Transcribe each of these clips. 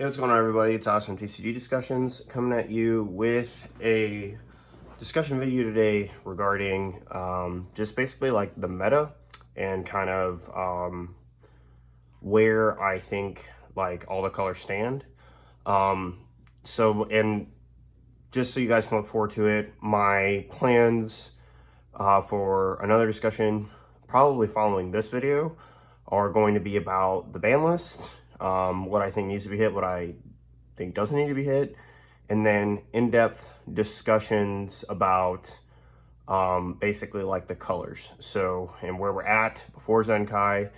Hey, what's going on, everybody? It's Awesome TCG Discussions coming at you with a discussion video today regarding just basically like the meta and kind of where I think like all the colors stand. And just so you guys can look forward to it, my plans for another discussion, probably following this video, are going to be about the ban list. What I think needs to be hit, what I think doesn't need to be hit, and then in-depth discussions about basically like the colors. So, and where we're at before Zenkai.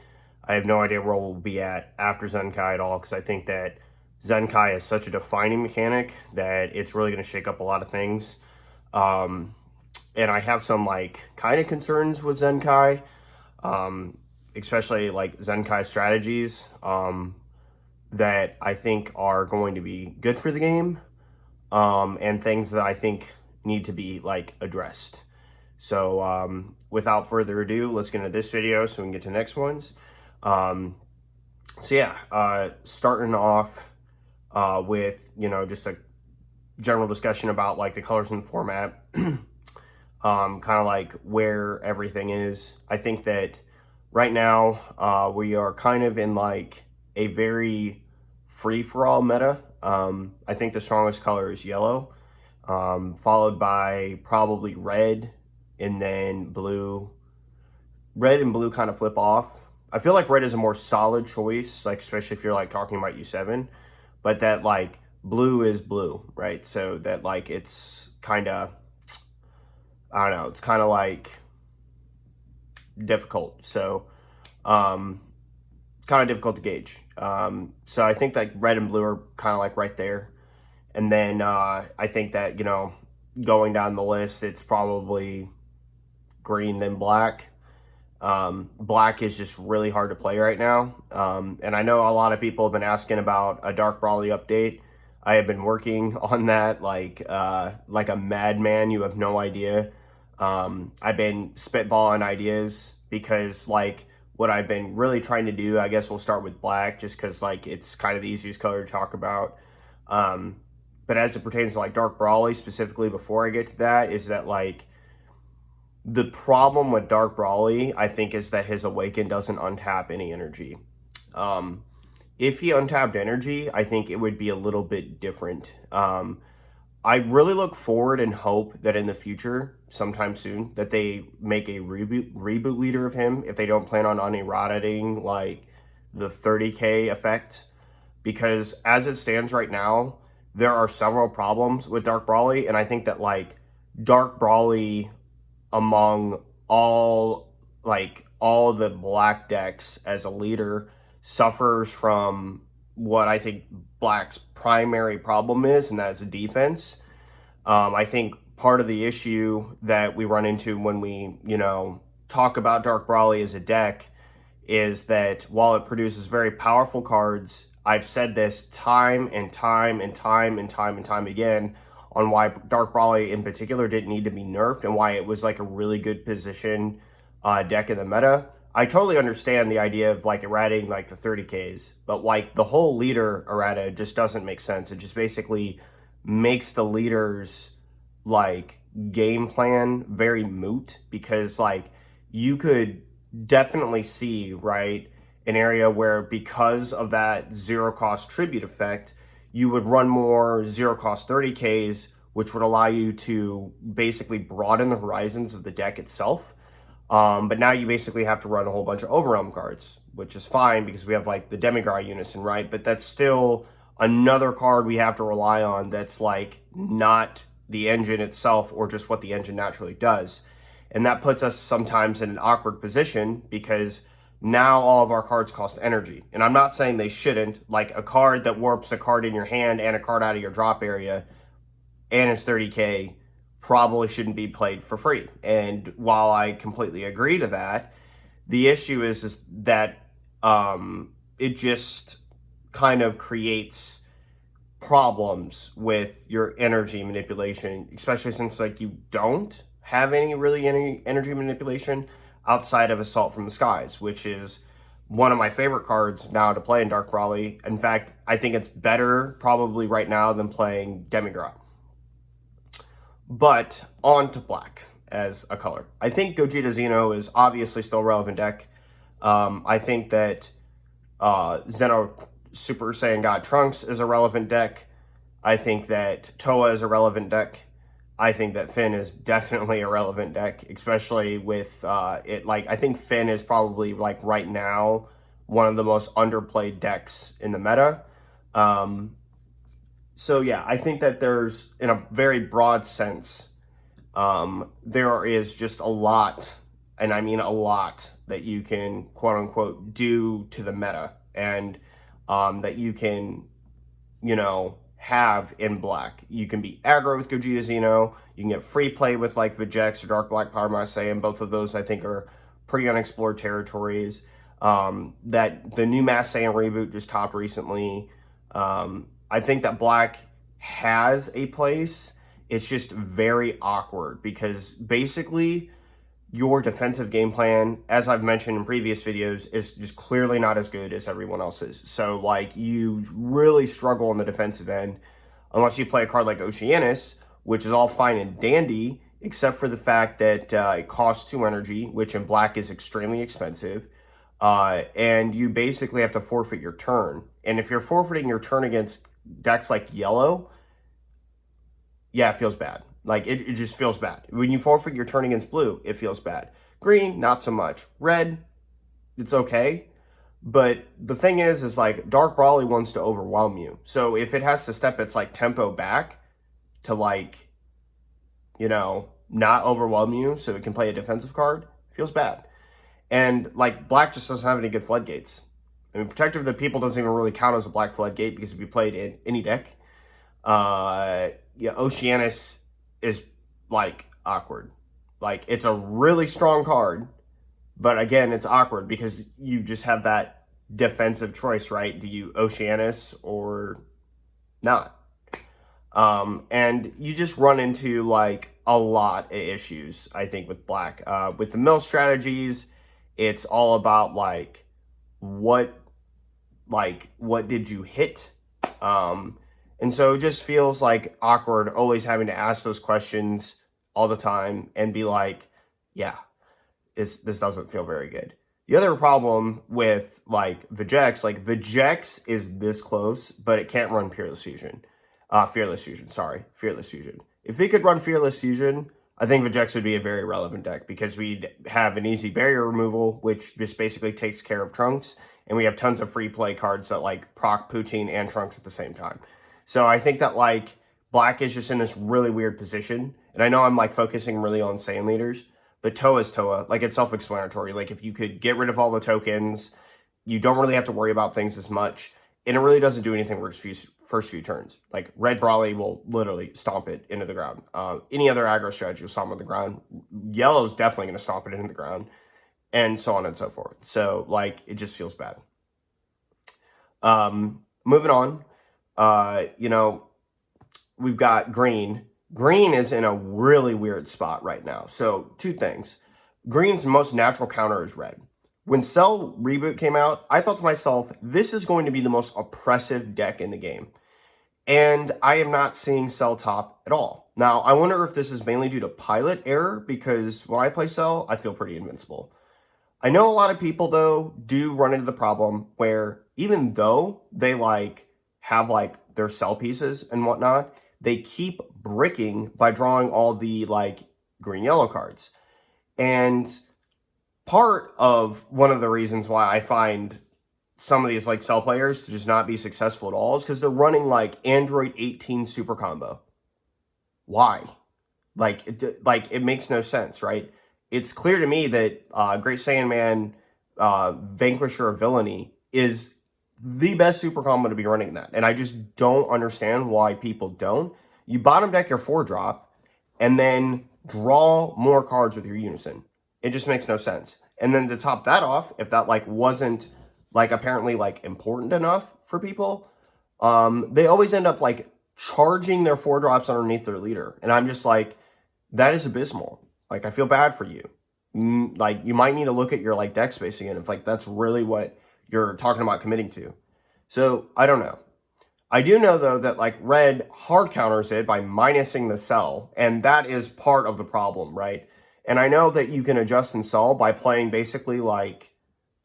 I have no idea where we'll be at after Zenkai at all, because I think that Zenkai is such a defining mechanic that it's really going to shake up a lot of things. And I have some like kind of concerns with Zenkai, especially like Zenkai strategies. That I think are going to be good for the game, and things that I think need to be like addressed. So without further ado, let's get into this video so we can get to the next ones. Starting off with, just a general discussion about like the colors and the format, kind of like where everything is. I think that right now we are kind of in like a very free-for-all meta. I think the strongest color is yellow, followed by probably red, and then blue. Red and blue kind of flip off. I feel like red is a more solid choice, like especially if you're like talking about U7, but that like blue is blue, right? So that like it's kind of, I don't know, it's kind of like difficult. So kind of difficult to gauge. So I think like red and blue are kind of like right there. And then I think that, going down the list, it's probably green then black. Black is just really hard to play right now. And I know a lot of people have been asking about a Dark Brawly update. I have been working on that like a madman. You have no idea. I've been spitballing ideas because like what I've been really trying to do, I guess we'll start with black just because like it's kind of the easiest color to talk about. But as it pertains to like Dark Brawly specifically, before I get to that, is that like the problem with Dark Brawly, I think, is that his Awaken doesn't untap any energy. If he untapped energy, I think it would be a little bit different. I really look forward and hope that in the future, sometime soon, that they make a reboot leader of him if they don't plan on uneroding like the 30k effect. Because as it stands right now, there are several problems with Dark Brawly, and I think that like Dark Brawly among all the black decks as a leader suffers from what I think black's primary problem is, and that is a defense. I think part of the issue that we run into when we, talk about Dark Brawly as a deck is that while it produces very powerful cards, I've said this time and time again on why Dark Brawly in particular didn't need to be nerfed and why it was like a really good position deck in the meta. I totally understand the idea of like errating like the 30Ks, but like the whole leader errata just doesn't make sense. It just basically makes the leader's like game plan very moot, because like you could definitely see, right, an area where because of that zero cost tribute effect, you would run more zero cost 30Ks, which would allow you to basically broaden the horizons of the deck itself. But now you basically have to run a whole bunch of Overwhelm cards, which is fine because we have like the Demigod Unison, right? But that's still another card we have to rely on that's like not the engine itself or just what the engine naturally does. And that puts us sometimes in an awkward position because now all of our cards cost energy. And I'm not saying they shouldn't. Like a card that warps a card in your hand and a card out of your drop area and it's 30k probably shouldn't be played for free. And while I completely agree to that, the issue is that it just kind of creates problems with your energy manipulation, especially since like you don't have any energy manipulation outside of Assault from the Skies, which is one of my favorite cards now to play in Dark Brawly. In fact, I think it's better probably right now than playing Demigra. But on to black as a color. I think Gogeta Xeno is obviously still a relevant deck. I think that Xeno Super Saiyan God Trunks is a relevant deck. I think that Toa is a relevant deck. I think that Finn is definitely a relevant deck, especially with it. Like, I think Finn is probably, like, right now one of the most underplayed decks in the meta. So yeah, I think that there's, in a very broad sense, there is just a lot, and I mean a lot, that you can quote unquote do to the meta, and that you can, you know, have in black. You can be aggro with Gogeta Xeno. You can get free play with like Vegeks or Dark Black Power Saiyan. Both of those I think are pretty unexplored territories. That the new Mass Saiyan reboot just topped recently. I think that black has a place. It's just very awkward because basically your defensive game plan, as I've mentioned in previous videos, is just clearly not as good as everyone else's. So, like, you really struggle on the defensive end unless you play a card like Oceanus, which is all fine and dandy, except for the fact that it costs 2 energy, which in black is extremely expensive. And you basically have to forfeit your turn. And if you're forfeiting your turn against decks like yellow, yeah, it feels bad. Like, it just feels bad. When you forfeit your turn against blue, it feels bad. Green, not so much. Red, it's okay. But the thing is like, Dark Brawly wants to overwhelm you. So if it has to step its, like, tempo back to, like, you know, not overwhelm you so it can play a defensive card, it feels bad. And, like, black just doesn't have any good floodgates. I mean, Protector of the People doesn't even really count as a black floodgate because it can be played in any deck. Yeah, Oceanus is, like, awkward. Like, it's a really strong card, but again, it's awkward because you just have that defensive choice, right? Do you Oceanus or not? And you just run into, like, a lot of issues, I think, with black. With the mill strategies, it's all about, like, what did you hit? And so it just feels like awkward always having to ask those questions all the time and be like, yeah, this doesn't feel very good. The other problem with, like, Vegeks is this close, but it can't run Fearless Fusion. Fearless Fusion. If it could run Fearless Fusion, I think Vegeks would be a very relevant deck because we'd have an easy barrier removal, which just basically takes care of Trunks, and we have tons of free play cards that, like, proc Poutine and Trunks at the same time. So I think that, like, black is just in this really weird position. And I know I'm, like, focusing really on Saiyan leaders, but Toa is Toa. Like, it's self-explanatory. Like, if you could get rid of all the tokens, you don't really have to worry about things as much. And it really doesn't do anything for its first few turns. Like, Red Brawly will literally stomp it into the ground. Any other aggro strategy will stomp it on the ground. Yellow's definitely going to stomp it into the ground. And so on and so forth. So, like, it just feels bad. Moving on. You know, we've got green. Green is in a really weird spot right now. So, 2 things. Green's most natural counter is red. When Cell Reboot came out, I thought to myself, this is going to be the most oppressive deck in the game. And I am not seeing Cell top at all. Now, I wonder if this is mainly due to pilot error, because when I play Cell, I feel pretty invincible. I know a lot of people, though, do run into the problem where even though they, like, have, like, their Cell pieces and whatnot, they keep bricking by drawing all the, like, green-yellow cards. And part of one of the reasons why I find some of these, like, Cell players to just not be successful at all is because they're running, like, Android 18 Super Combo. Why? Like, it makes no sense, right? It's clear to me that Great Saiyan Man Vanquisher of Villainy is the best super combo to be running that. And I just don't understand why people don't. You bottom deck your 4-drop and then draw more cards with your Unison. It just makes no sense. And then to top that off, if that, like, wasn't, like, apparently, like, important enough for people, they always end up, like, charging their 4-drops underneath their leader. And I'm just like, that is abysmal. Like, I feel bad for you. Like, you might need to look at your, like, deck spacing, and if, like, that's really what you're talking about committing to. So I don't know. I do know though that like red hard counters it by minusing the cell, and that is part of the problem, right? And I know that you can adjust in cell by playing basically like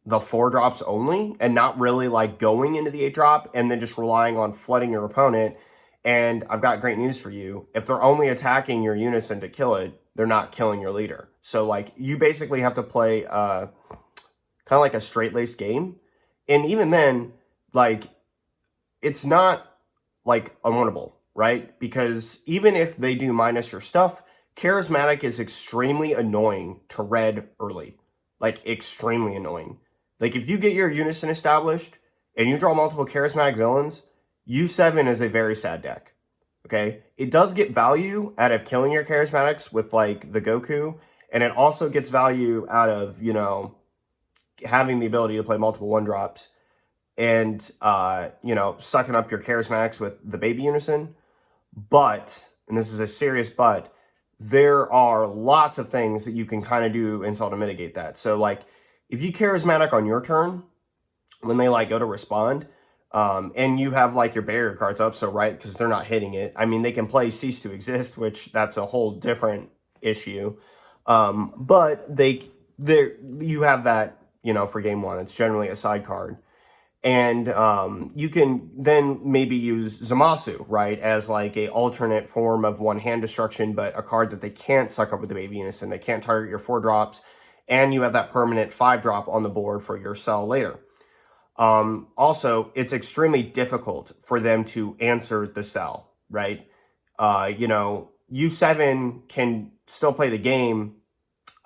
the 4 drops only and not really like going into the 8 drop and then just relying on flooding your opponent. And I've got great news for you. If they're only attacking your unison to kill it, they're not killing your leader. So like you basically have to play kind of like a straight-laced game. And even then, like it's not like unwinnable, right? Because even if they do minus your stuff, charismatic is extremely annoying to red early. Like extremely annoying. Like, if you get your unison established and you draw multiple charismatic villains, U7 is a very sad deck, okay? It does get value out of killing your charismatics with, like, the Goku, and it also gets value out of, you know, having the ability to play multiple 1-drops and, you know, sucking up your charismatics with the baby unison. But, and this is a serious but, there are lots of things that you can kind of do in Cell to mitigate that. So, like, if you charismatic on your turn, when they like go to respond, and you have like your barrier cards up, so right, because they're not hitting it. I mean, they can play Cease to Exist, which that's a whole different issue. But you have that, you know, for game 1. It's generally a side card. And you can then maybe use Zamasu, right, as like a alternate form of one-hand destruction, but a card that they can't suck up with the baby unison. They can't target your 4 drops. And you have that permanent 5-drop on the board for your cell later. Also, it's extremely difficult for them to answer the cell, right? You know, U7 can still play the game,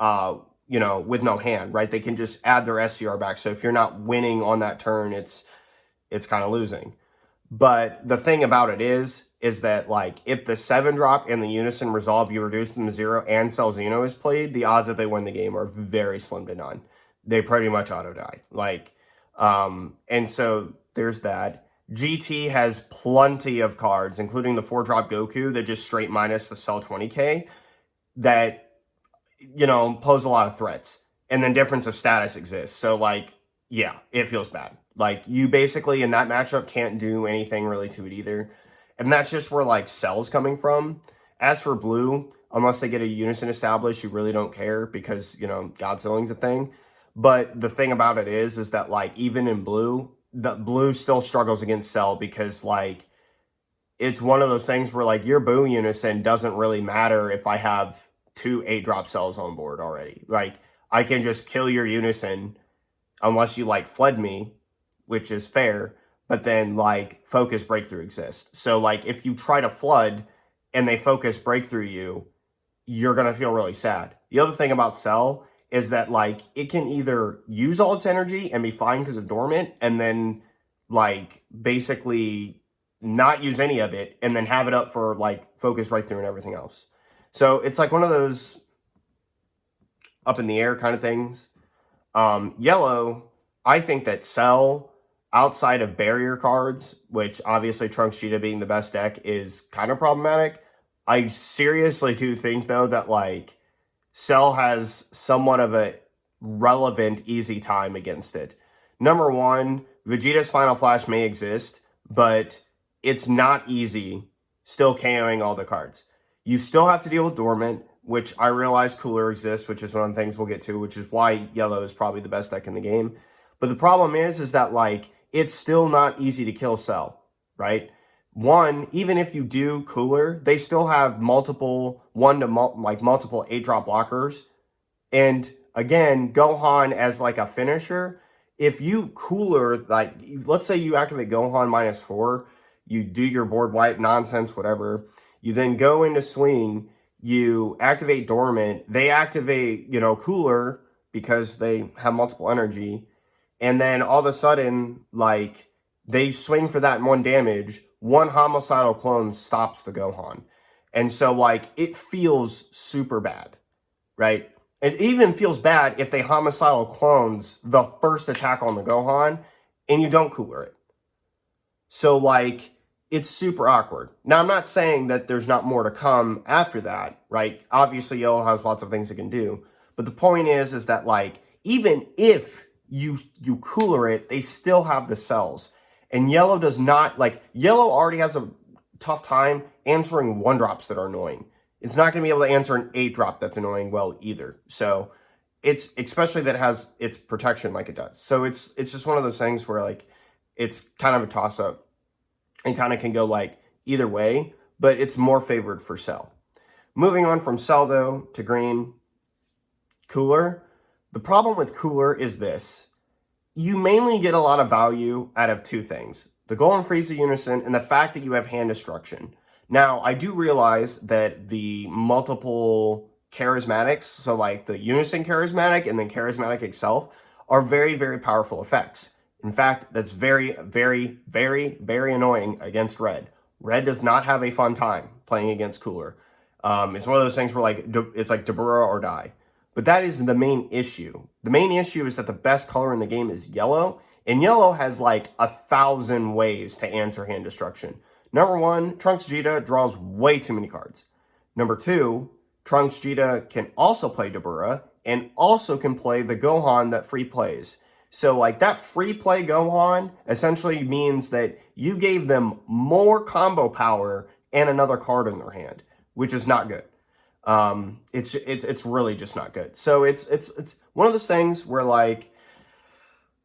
you know, with no hand, right? They can just add their SCR back. So if you're not winning on that turn, it's kind of losing. But the thing about it is that, like, if the 7-drop and the unison resolve, you reduce them to 0 and Cell Xeno is played, the odds that they win the game are very slim to none. They pretty much auto-die. Like, and so there's that. GT has plenty of cards, including the 4-drop Goku that just straight minus the Cell 20k that, you know, pose a lot of threats. And then difference of status exists. So, like, yeah, it feels bad. Like, you basically, in that matchup, can't do anything really to it either. And that's just where, like, Cell's coming from. As for blue, unless they get a unison established, you really don't care because, you know, Godzilling's a thing. But the thing about it is that, like, even in blue, the blue still struggles against Cell because, like, it's one of those things where, like, your Boo unison doesn't really matter if I have 2 8-drop cells on board already. Like, I can just kill your unison unless you, like, fled me, which is fair, but then, like, focus breakthrough exists. So, like, if you try to flood and they focus breakthrough you, you're going to feel really sad. The other thing about Cell is that, like, it can either use all its energy and be fine because of dormant, and then, like, basically not use any of it, and then have it up for, like, focus breakthrough and everything else. So it's like one of those up in the air kind of things. Yellow, I think that Cell, outside of barrier cards, which obviously Trunks Cheetah being the best deck is kind of problematic. I seriously do think, though, that, like, Cell has somewhat of a relevant easy time against it. Number one, Vegeta's Final Flash may exist, but it's not easy still KOing all the cards. You still have to deal with Dormant, which I realize Cooler exists, which is one of the things we'll get to, which is why Yellow is probably the best deck in the game. But the problem is that, like, it's still not easy to kill Cell, right? One, even if you do Cooler, they still have multiple multiple 8-drop blockers. And again, Gohan as like a finisher, if you Cooler, like, let's say you activate Gohan -4, you do your board wipe nonsense, whatever. You then go into swing, you activate Dormant, they activate, you know, Cooler because they have multiple energy. And then all of a sudden, like, they swing for that 1 damage, 1 homicidal clone stops the Gohan. And so, like, it feels super bad, right? It even feels bad if they homicidal clones the first attack on the Gohan and you don't Cooler it. So, like, it's super awkward. Now, I'm not saying that there's not more to come after that, right? Obviously, Yellow has lots of things it can do. But the point is that, like, even if you cooler it, they still have the cells. And yellow does not, like, yellow already has a tough time answering 1-drops that are annoying. It's not going to be able to answer an 8-drop that's annoying well either. So it's, especially that it has its protection like it does. So it's just one of those things where, like, it's kind of a toss-up and kind of can go, like, either way, but it's more favored for cell. Moving on from cell, though, to green, cooler. The problem with cooler is this. You mainly get a lot of value out of 2 things. The Golem Frieza Unison and the fact that you have hand destruction. Now, I do realize that the multiple charismatics, so like the Unison charismatic and then charismatic itself, are very, very powerful effects. In fact, that's very, very, very, very annoying against red. Red does not have a fun time playing against cooler. It's one of those things where, like, it's like Dabura or die. But that is the main issue. The main issue is that the best color in the game is yellow, and yellow has like 1,000 ways to answer hand destruction. Number 1, Trunks Vegeta draws way too many cards. Number 2, Trunks Vegeta can also play Dabura, and also can play the Gohan that free plays. So, like, that free play Gohan essentially means that you gave them more combo power and another card in their hand, which is not good. It's really just not good. So it's one of those things where, like,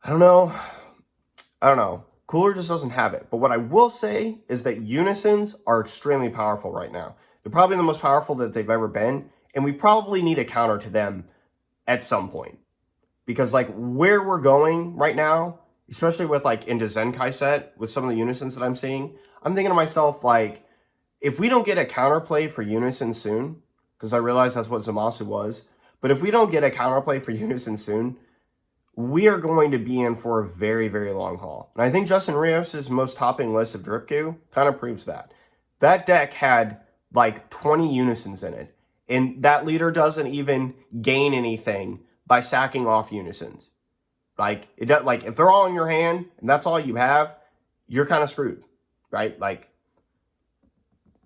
I don't know. Cooler just doesn't have it. But what I will say is that Unisons are extremely powerful right now. They're probably the most powerful that they've ever been, and we probably need a counter to them at some point. Because, like, where we're going right now, especially with, like, into Zenkai set, with some of the Unisons that I'm seeing, I'm thinking to myself, like, if we don't get a counterplay for Unison soon, because I realize that's what Zamasu was, but if we don't get a counterplay for Unison soon, we are going to be in for a very, very long haul. And I think Justin Rios' most topping list of Dripku kind of proves that. That deck had like 20 Unisons in it, and that leader doesn't even gain anything by sacking off Unisons. Like, it does, like, if they're all in your hand and that's all you have, you're kind of screwed, right? Like,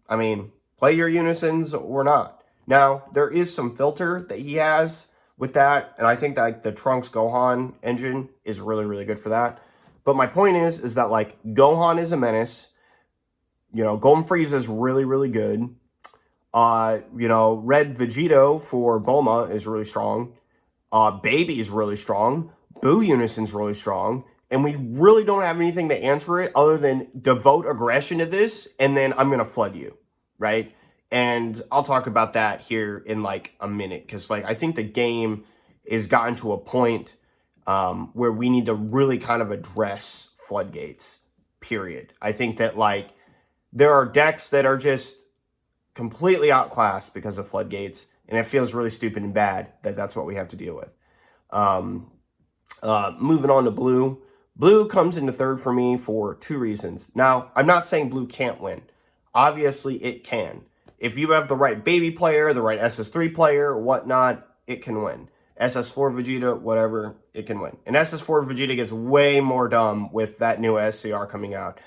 I mean, play your Unisons or not. Now, there is some filter that he has with that, and I think that, like, the Trunks Gohan engine is really, really good for that. But my point is that, like, Gohan is a menace. You know, Golden Frieza is really, really good. You know, Red Vegito for Bulma is really strong. Baby is really strong. Boo Unison's really strong. And we really don't have anything to answer it other than devote aggression to this, and then I'm going to flood you, right? And I'll talk about that here in, like, a minute, because, like, I think the game is gotten to a point where we need to really kind of address floodgates, period. I think that, like, there are decks that are just completely outclassed because of floodgates, and it feels really stupid and bad that that's what we have to deal with. Moving on to blue. Blue comes into third for me for 2 reasons. Now, I'm not saying blue can't win. Obviously, it can. If you have the right baby player, the right SS3 player, whatnot, it can win. SS4 Vegeta, whatever, it can win. And SS4 Vegeta gets way more dumb with that new SCR coming out.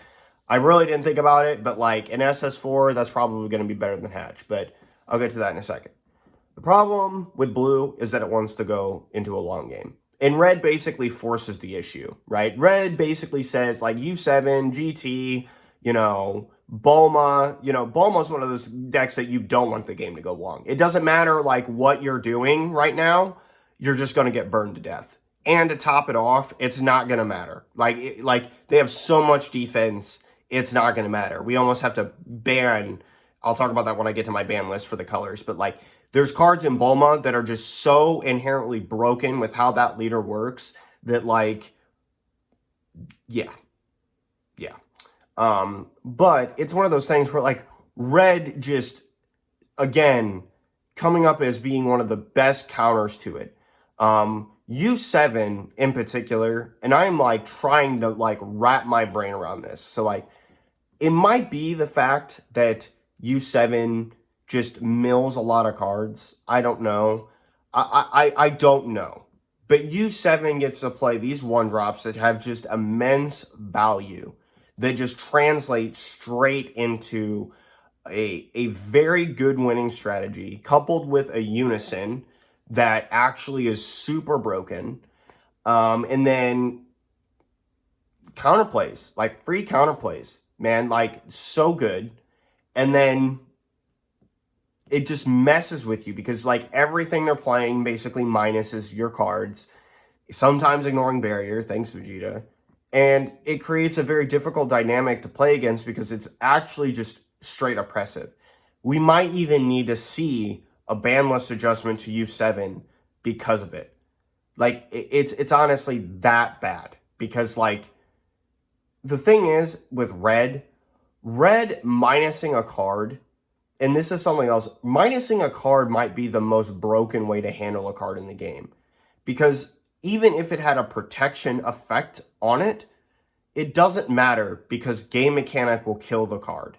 I really didn't think about it, but, like, in SS4, that's probably going to be better than Hatch. But I'll get to that in a second. The problem with blue is that it wants to go into a long game. And red basically forces the issue, right? Red basically says, like, U7, GT, you know, Bulma. You know, Bulma's one of those decks that you don't want the game to go long. It doesn't matter, like, what you're doing right now. You're just going to get burned to death. And to top it off, it's not going to matter. Like, they have so much defense, it's not going to matter. We almost have to ban. I'll talk about that when I get to my ban list for the colors. But, like, there's cards in Bulma that are just so inherently broken with how that leader works that, like, yeah. But it's one of those things where, like, red just, again, coming up as being one of the best counters to it. U7 in particular, and I'm, like, trying to, like, wrap my brain around this. So, like, it might be the fact that U7 just mills a lot of cards. I don't know. I don't know. But U7 gets to play these 1-drops that have just immense value, that just translate straight into a very good winning strategy, coupled with a Unison that actually is super broken. And then counterplays, like free counterplays, man, like so good. And then it just messes with you because like everything they're playing basically minuses your cards, sometimes ignoring barrier, thanks Vegeta. And it creates a very difficult dynamic to play against because it's actually just straight oppressive. We might even need to see a ban list adjustment to U7 because of it. Like, it's honestly that bad. Because, like, the thing is, with red minusing a card, and this is something else, minusing a card might be the most broken way to handle a card in the game. Because even if it had a protection effect on it, it doesn't matter because game mechanic will kill the card,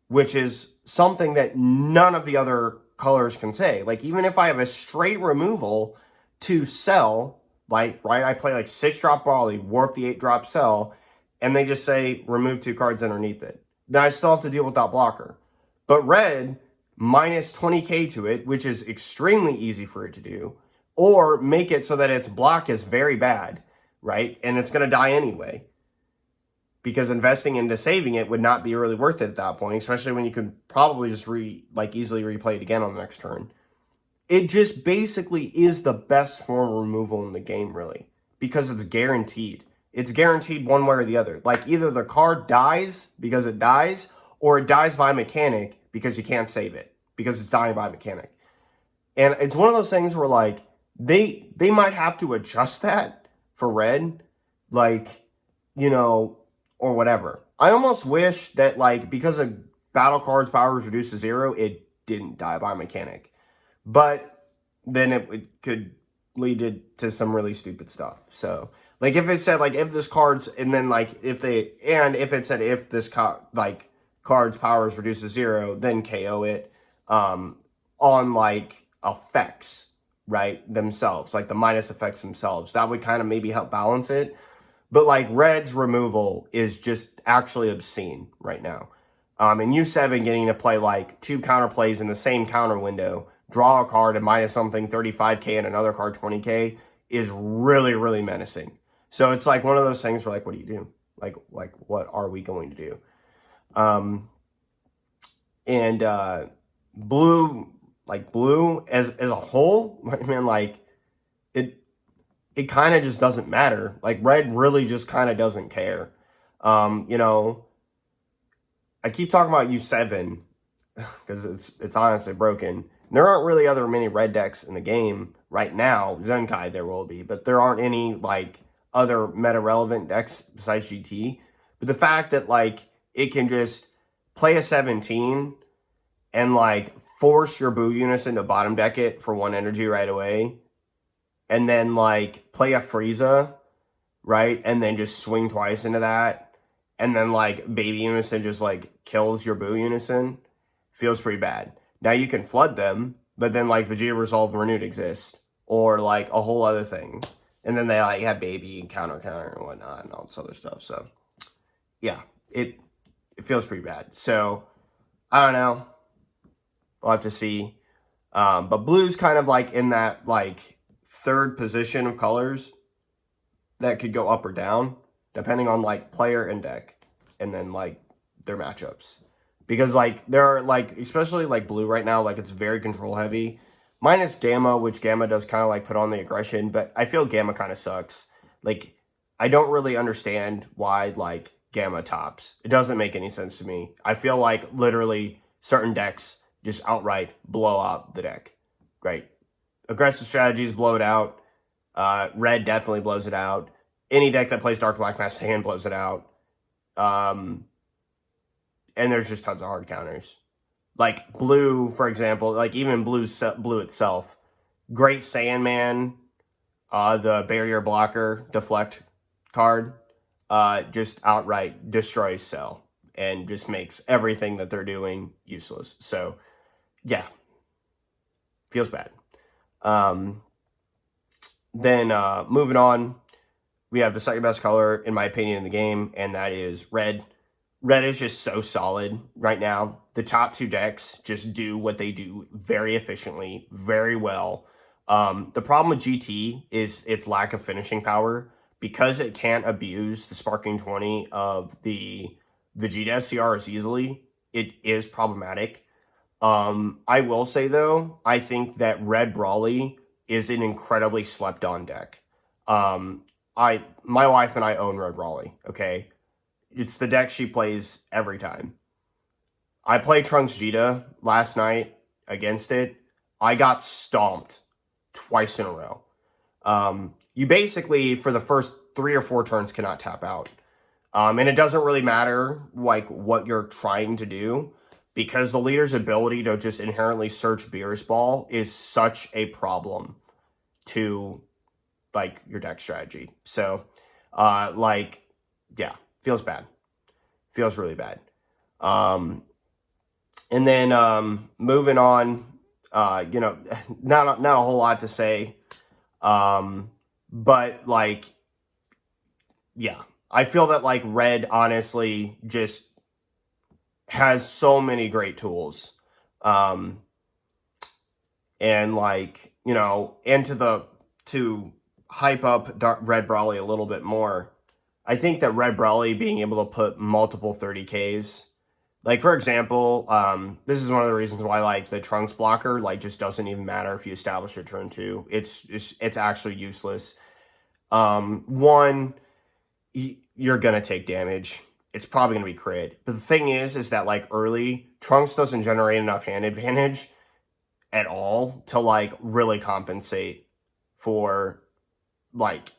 which is something that none of the other colors can say. Like, even if I have a straight removal to sell, like, right, I play like 6-drop Brawly, warp the 8-drop sell, and they just say remove 2 cards underneath it. Then I still have to deal with that blocker. But red, minus 20k to it, which is extremely easy for it to do, or make it so that its block is very bad, right? And it's going to die anyway. Because investing into saving it would not be really worth it at that point, especially when you could probably just easily replay it again on the next turn. It just basically is the best form of removal in the game, really, because it's guaranteed. It's guaranteed one way or the other. Like, either the card dies because it dies, or it dies by mechanic because you can't save it, because it's dying by mechanic. And it's one of those things where, like, they might have to adjust that for red, like, you know, or whatever. I almost wish that, like, because a battle card's power is reduced to 0, it didn't die by mechanic. But then it could lead to some really stupid stuff. So, like, if it said, like, if this card's, and then, like, if it said if this, card's power is reduced to 0, then KO it, on, like, effects, right, themselves, like the minus effects themselves. That would kind of maybe help balance it. But, like, red's removal is just actually obscene right now. And U7 getting to play, like, 2 counterplays in the same counter window, draw a card and minus something 35k and another card 20k is really, really menacing. So it's, like, one of those things where, like, what do you do? Like what are we going to do? Blue as a whole, I mean, like, it kind of just doesn't matter. Like, red really just kind of doesn't care. You know, I keep talking about U7 because it's honestly broken. There aren't really other many red decks in the game right now. Zenkai there will be, but there aren't any, like, other meta-relevant decks besides GT. But the fact that, like, it can just play a 17 and, like, force your Boo Unison to bottom deck it for 1 energy right away, and then, like, play a Frieza, right? And then just swing twice into that. And then, like, Baby Unison just, like, kills your Boo Unison. Feels pretty bad. Now, you can flood them, but then, like, Vegeta Resolve Renewed exists. Or, like, a whole other thing. And then they, like, have Baby and counter and whatnot and all this other stuff. So, yeah. It feels pretty bad. So, I don't know. We'll have to see. But blue's kind of, like, in that, like, 3rd position of colors that could go up or down depending on, like, player and deck and then, like, their matchups. Because, like, there are, like, especially, like, blue right now, like, it's very control heavy, minus Gamma, which Gamma does kind of, like, put on the aggression, but I feel Gamma kind of sucks. Like, I don't really understand why, like, Gamma tops. It doesn't make any sense to me. I feel like literally certain decks just outright blow out the deck, right? Aggressive strategies blow it out. Red definitely blows it out. Any deck that plays Dark Black Master Hand blows it out. And there's just tons of hard counters. Like blue, for example, like even blue itself. Great Sandman, the barrier blocker, deflect card, just outright destroys Cell and just makes everything that they're doing useless. So, yeah. Feels bad. Then moving on, we have the second best color, in my opinion, in the game, and that is red. Red is just so solid right now. The top 2 decks just do what they do very efficiently, very well. The problem with GT is its lack of finishing power because it can't abuse the Sparking 20 of the Vegeta SCR as easily. It is problematic. I will say though, I think that Red Brawly is an incredibly slept on deck. My wife and I own Red Brawly, okay? It's the deck she plays every time. I played Trunks Vegeta last night against it. I got stomped twice in a row. You basically, for the first 3 or 4 turns, cannot tap out. And it doesn't really matter like what you're trying to do, because the leader's ability to just inherently search Beerus Ball is such a problem to like your deck strategy. So like, yeah, feels bad. Feels really bad. And then moving on, you know, not a whole lot to say. But like, yeah, I feel that like Red honestly just has so many great tools. And like, you know, and to hype up Red Brawly a little bit more, I think that Red Brawly being able to put multiple 30Ks, like for example, this is one of the reasons why like the Trunks blocker like just doesn't even matter if you establish your turn 2. It's actually useless. One, you're gonna take damage. It's probably gonna be crit. But the thing is that like early, Trunks doesn't generate enough hand advantage at all to like really compensate for like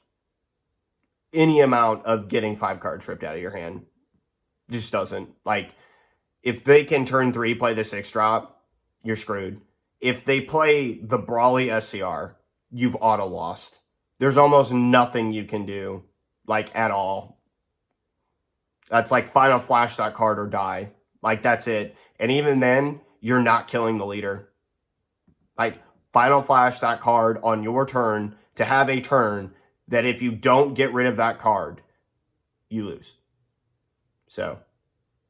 any amount of getting 5 cards ripped out of your hand. Just doesn't. Like, if they can turn 3 play the 6-drop, you're screwed. If they play the Brawly SCR, you've auto lost. There's almost nothing you can do, like, at all. That's like Final Flash that card or die. Like, that's it. And even then, you're not killing the leader. Like, Final Flash that card on your turn to have a turn that if you don't get rid of that card, you lose. So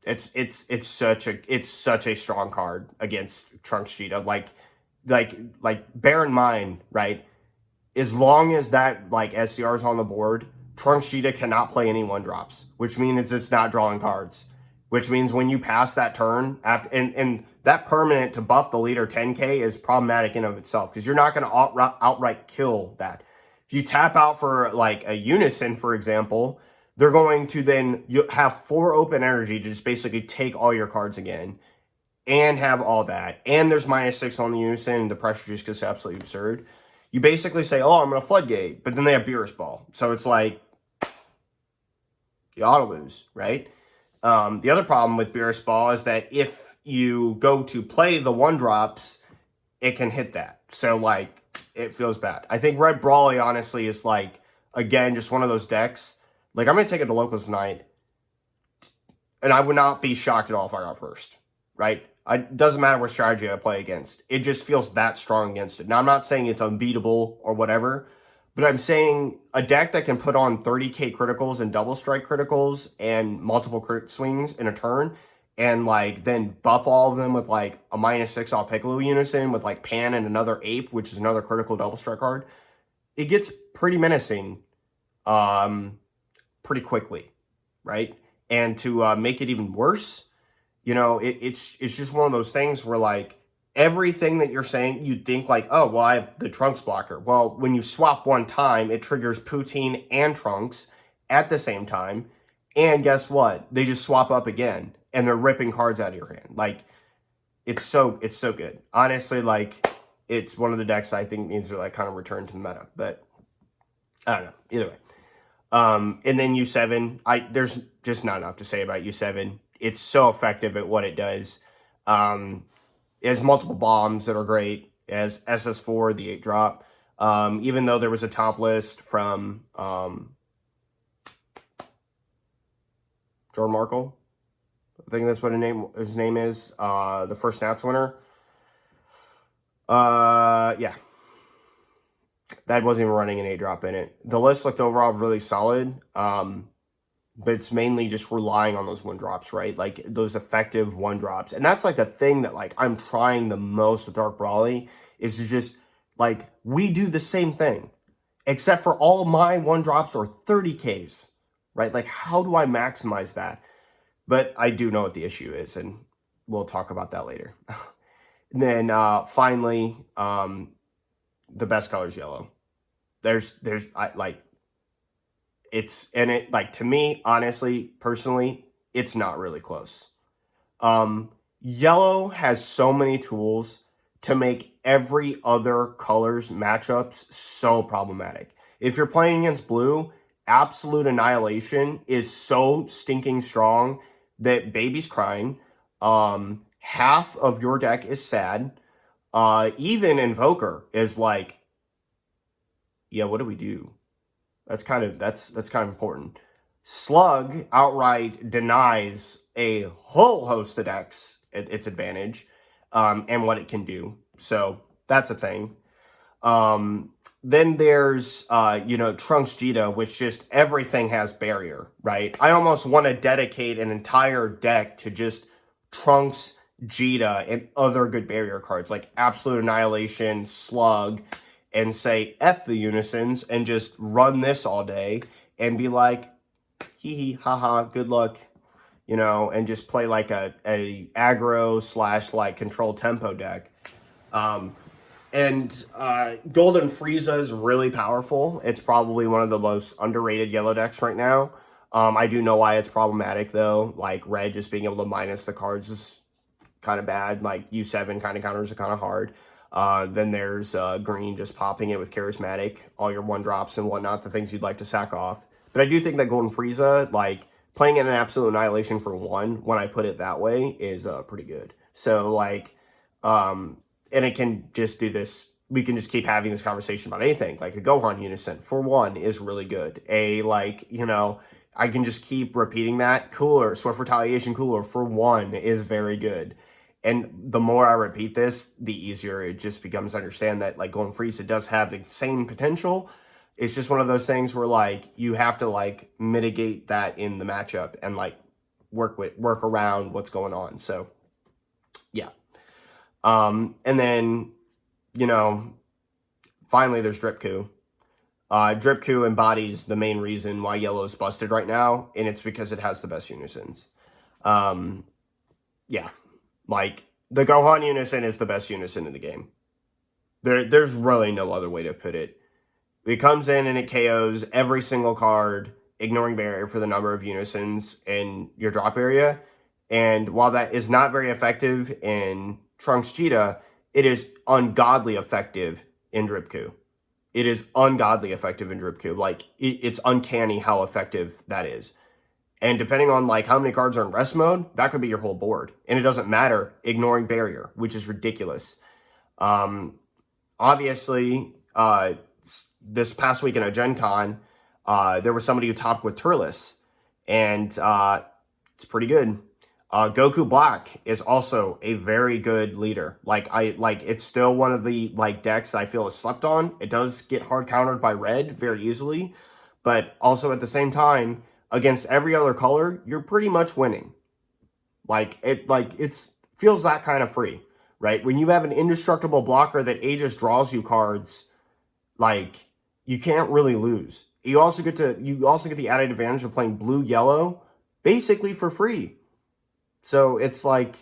it's such a strong card against Trunks Vegeta. Like bear in mind, right? As long as that like SCR is on the board, Trunks Vegeta cannot play any 1-drops, which means it's not drawing cards. Which means when you pass that turn after and that permanent to buff the leader 10k is problematic in of itself, because you're not going to outright kill that. If you tap out for like a Unison, for example, they're going to then you have 4 open energy to just basically take all your cards again and have all that. And there's -6 on the Unison, and the pressure just gets absolutely absurd. You basically say, oh, I'm going to Floodgate, but then they have Beerus Ball. So it's like, you ought to lose, right? The other problem with Beerus Ball is that if you go to play the 1-drops, it can hit that. So, like, it feels bad. I think Red Brawly, honestly, is, like, again, just one of those decks. Like, I'm going to take it to locals tonight, and I would not be shocked at all if I got first, right? It doesn't matter what strategy I play against. It just feels that strong against it. Now, I'm not saying it's unbeatable or whatever, but I'm saying a deck that can put on 30k criticals and double strike criticals and multiple crit swings in a turn, and like then buff all of them with like a -6 off Piccolo Unison with like Pan and another Ape, which is another critical double strike card. It gets pretty menacing pretty quickly, right? And to make it even worse, you know, it's just one of those things where like everything that you're saying, you'd think like, oh, well, I have the Trunks blocker. Well, when you swap one time, it triggers Poutine and Trunks at the same time. And guess what? They just swap up again, and they're ripping cards out of your hand. Like, it's so good. Honestly, like, it's one of the decks I think needs to like kind of return to the meta. But I don't know. Either way. And then U7, there's just not enough to say about U7. It's so effective at what it does. It has multiple bombs that are great. It has SS4, the 8-drop. Even though there was a top list from Jordan Markle, I think that's what his name is, the first Nats winner. Yeah. That wasn't even running an 8-drop in it. The list looked overall really solid, but it's mainly just relying on those 1-drops, right? Like, those effective 1-drops. And that's, like, the thing that, like, I'm trying the most with Dark Brawly is to just, Like, we do the same thing, except for all my 1-drops are 30Ks, right? Like, how do I maximize that? But I do know what the issue is, and we'll talk about that later. And then finally, the best color is yellow. To me, honestly, personally, it's not really close. Yellow has so many tools to make every other color's matchups so problematic. If you're playing against blue, Absolute Annihilation is so stinking strong that baby's crying. Half of your deck is sad. Even Invoker is like, yeah, what do we do? That's kind of important. Slug outright denies a whole host of decks its advantage, and what it can do. So that's a thing. Then there's Trunks Jita, which just everything has barrier, right? I almost want to dedicate an entire deck to just Trunks Jita and other good barrier cards like Absolute Annihilation, Slug, and say F the Unisons and just run this all day and be like, hee hee, haha, good luck, and just play like a aggro / like control tempo deck. And Golden Frieza is really powerful. It's probably one of the most underrated yellow decks right now. I do know why it's problematic though. Like red just being able to minus the cards is kind of bad. Like U7 kind of counters are kind of hard. Then there's green just popping it with Charismatic, all your 1-drops and whatnot, the things you'd like to sack off. But I do think that Golden Frieza, like playing in an Absolute Annihilation for 1, when I put it that way, is pretty good. So like, and it can just do this. We can just keep having this conversation about anything. Like a Gohan Unison for 1 is really good. I can just keep repeating that. Cooler, Swift Retaliation Cooler for 1 is very good. And the more I repeat this, the easier it just becomes to understand that like Golden Frieza does have insane potential. It's just one of those things where like you have to like mitigate that in the matchup and like work around what's going on. So yeah. And then, finally there's Dripku. Dripku embodies the main reason why yellow is busted right now, and it's because it has the best Unisons. Yeah. Like, the Gohan Unison is the best Unison in the game. There's really no other way to put it. It comes in and it KOs every single card, ignoring barrier for the number of Unisons in your drop area. And while that is not very effective in Trunks Jita, it is ungodly effective in Dripku. It is ungodly effective in Dripku. Like, it's uncanny how effective that is. And depending on like how many cards are in rest mode, that could be your whole board. And it doesn't matter ignoring barrier, which is ridiculous. Obviously, this past weekend at Gen Con, there was somebody who topped with Turles. And it's pretty good. Goku Black is also a very good leader. It's still one of the like decks that I feel is slept on. It does get hard countered by red very easily. But also at the same time, against every other color, you're pretty much winning. It feels that kind of free, right? When you have an indestructible blocker that just draws you cards, like you can't really lose. You also get the added advantage of playing blue yellow basically for free. So it's like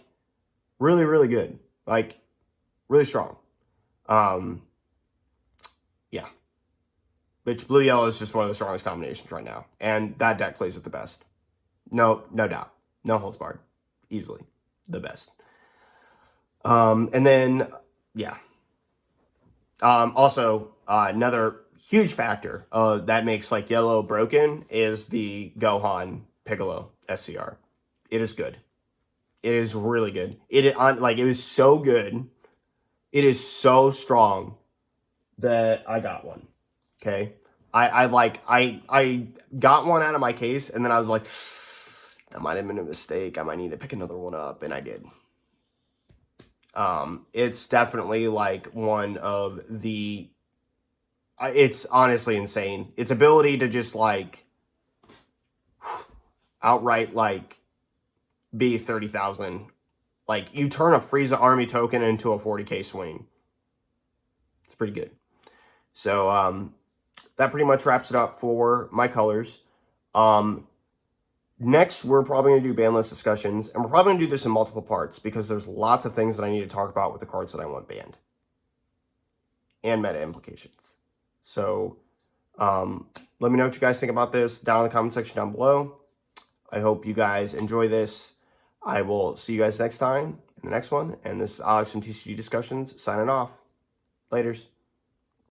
really, really good. Like really strong. Yeah. Which blue yellow is just one of the strongest combinations right now. And that deck plays it the best. No doubt. No holds barred. Easily. The best. And then, yeah. Also, another huge factor that makes like yellow broken is the Gohan Piccolo SCR. It is good. It is really good. It is so good. It is so strong that I got one. Okay. I got one out of my case and then I was like, that might have been a mistake. I might need to pick another one up, and I did. It's definitely like one of the, it's honestly insane. Its ability to just like outright like be 30,000. Like you turn a Frieza army token into a 40k swing. It's pretty good. So that pretty much wraps it up for my colors. Next, we're probably going to do ban list discussions, and we're probably going to do this in multiple parts because there's lots of things that I need to talk about with the cards that I want banned and meta implications. So let me know what you guys think about this down in the comment section down below. I hope you guys enjoy this. I will see you guys next time in the next one. And this is Alex from TCG Discussions signing off. Laters.